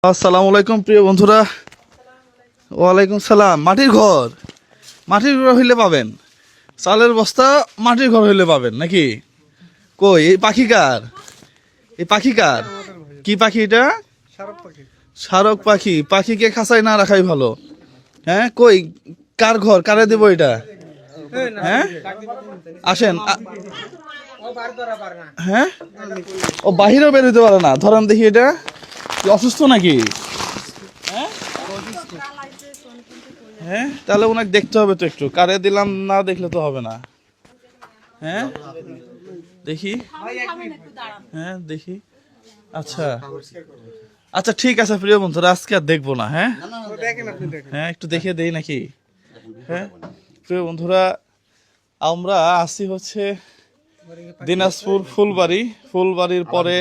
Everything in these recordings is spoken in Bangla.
আসসালামু আলাইকুম প্রিয় বন্ধুরা। ওয়ালাইকুম সালাম। মাটির ঘর হইলে পাবেন, চালের বস্তা মাটির ঘর হইলে পাবেন নাকি? কই এই পাখি কার কি পাখি এটা? শারক পাখি। পাখিকে খাঁচায় না রাখাই ভালো। হ্যাঁ, কই কার ঘর, কারে দেবো এটা? হ্যাঁ আসেন হ্যাঁ, ও বাহিরেও বের হইতে পারে না। ধরেন দেখি, এটা কি অসুস্থ নাকি? হ্যাঁ হ্যাঁ, তাহলে ওনাকে দেখতে হবে তো একটু। কারে দিলাম না দেখলে তো হবে না। হ্যাঁ দেখি, হ্যাঁ দেখি। আচ্ছা আচ্ছা, ঠিক আছে প্রিয় বন্ধুরা, আজকে আর দেখবো না। হ্যাঁ হ্যাঁ, একটু দেখে দেই নাকি? হ্যাঁ প্রিয় বন্ধুরা, আমরা আসি হচ্ছে দিনাজপুর ফুলবাড়ির পরে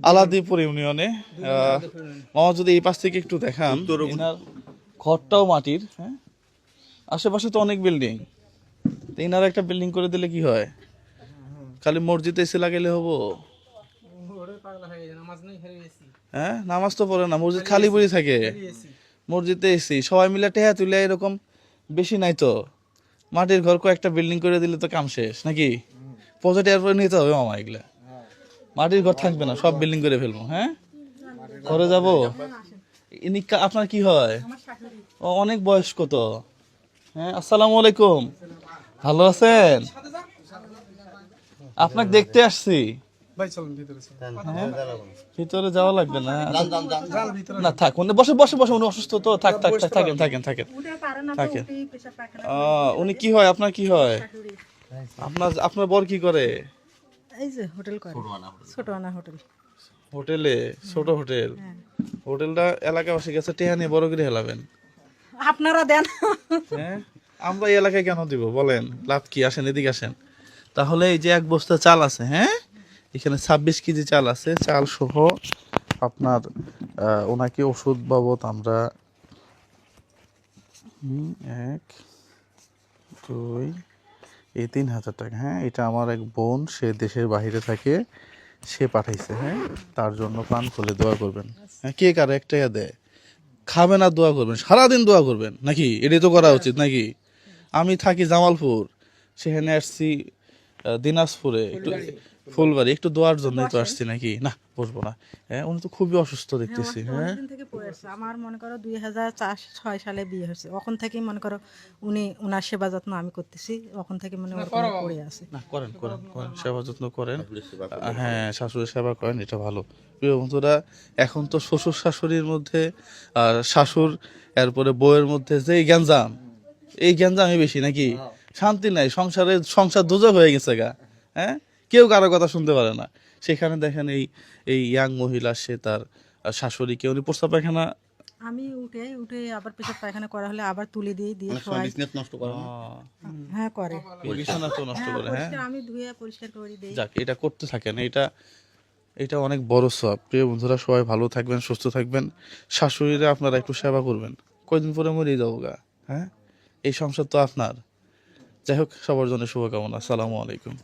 আলাদিপুর ইউনিয়নে। মামা যদি এই পাশ থেকে একটু দেখান, এনার ঘরটাও মাটির। হ্যাঁ, আশেপাশে তো অনেক বিল্ডিং, এনার একটা বিল্ডিং করে দিলে কি হয়? খালি মসজিদে এসে লাগাইলে হবো? হ্যাঁ, নামাজ তো পড়ে না, মসজিদ খালি পড়ে থাকে। মসজিদে এসি সবাই মিলে টেহা তুলে এরকম বেশি নাই তো। মাটির ঘর কয়েকটা বিল্ডিং করে দিলে তো কাম শেষ নাকি? প্রজেক্ট এরপরে নিতে হবে মামা, এগুলা মাটির ঘর থাকবে না, সব বিল্ডিং করে ফেলবো। হ্যাঁ, ঘরে যাবো। ইনি আপনার কি হয়? ও অনেক বয়স্ক তো। হ্যাঁ, আসসালামু আলাইকুম, ভালো আছেন? আপনাকে দেখতে আসছি। ভিতরে যাওয়া লাগবে না? না থাক, বসে বসে বসে, উনি অসুস্থ তো। থাকেন। উনি কি হয়, আপনার কি হয়? আপনার বর কি করে? এই যে হোটেল করে, ছোটআনা হোটেল। হোটেলে? ছোট হোটেল? হোটেলটা এলাকাবাসী কাছে টেহা নিয়ে বড় করে হেলাবেন? আপনারা দেন। হ্যাঁ, আমরা এই এলাকায় কেন দিব বলেন? লাভ কি? আসেন এদিকে আসেন। তাহলে এই যে এক বস্তা চাল আছে, হ্যাঁ এখানে 26 কেজি চাল আছে। চাল সহ আপনার ওনাকে ওষুধ বাবদ আমরা 1 2 এই 3,000 টাকা। হ্যাঁ, এটা আমার এক বোন, সে দেশের বাইরে থাকে, সে পাঠাইছে। হ্যাঁ, তার জন্য প্রাণ খুলে দোয়া করবেন। হ্যাঁ, কে কার 1 টাকা দেয়? খাবেন আর দোয়া করবেন, সারাদিন দোয়া করবেন নাকি? এটাই তো করা উচিত নাকি? আমি থাকি জামালপুর, সেখানে আসছি দিনাজপুরে, একটু ফুলবাড়ি, একটু দোয়ার জন্যই তো আসছি নাকি? না, বসবো না। হ্যাঁ, উনি তো খুবই অসুস্থ দেখতেছি। হ্যাঁ, আমার মনে করো 2006 সালে বিয়ে হয়েছে, তখন থেকেই মনে করো উনার সেবা যত্ন আমি করতেছি। তখন থেকে মনে করো পড়ে আছে। না, করেন সেবা যত্ন করেন। হ্যাঁ, শাশুড়ির সেবা করেন, এটা ভালো। প্রিয় বন্ধুরা, এখন তো শ্বশুর শাশুড়ির মধ্যে আর শাশুর এরপরে বউয়ের মধ্যে যে এই গ্যাঞ্জামই বেশি নাকি? শান্তি নাই সংসার দুজক হয়ে গেছে গা। হ্যাঁ, কেউ কারো কথা শুনতে পারে না। সেখানে দেখেন এই এই ইয়াং মহিলা, সে তার শাশুড়িকে, উনি প্রস্তাব পায়খানা, আমি উঠে আবার পেশাব পায়খানা করা হলে আবার তুলে দিয়ে সবাই নষ্ট করে। হ্যাঁ করে, বিছানা তো নষ্ট করে। হ্যাঁ, আমি ধুয়ে পরিষ্কার করে দিই। যাক, এটা করতে থাকেন। এটা অনেক বড় সওয়াব। প্রিয় বন্ধুরা, সবাই ভালো থাকবেন, সুস্থ থাকবেন। শাশুড়িরা আপনারা একটু সেবা করবেন, কয়দিন পরে মরেই যাবো গা। হ্যাঁ, এই সংসার তো আপনার। যাই হোক, সবার জন্য শুভকামনা। আসসালামু আলাইকুম।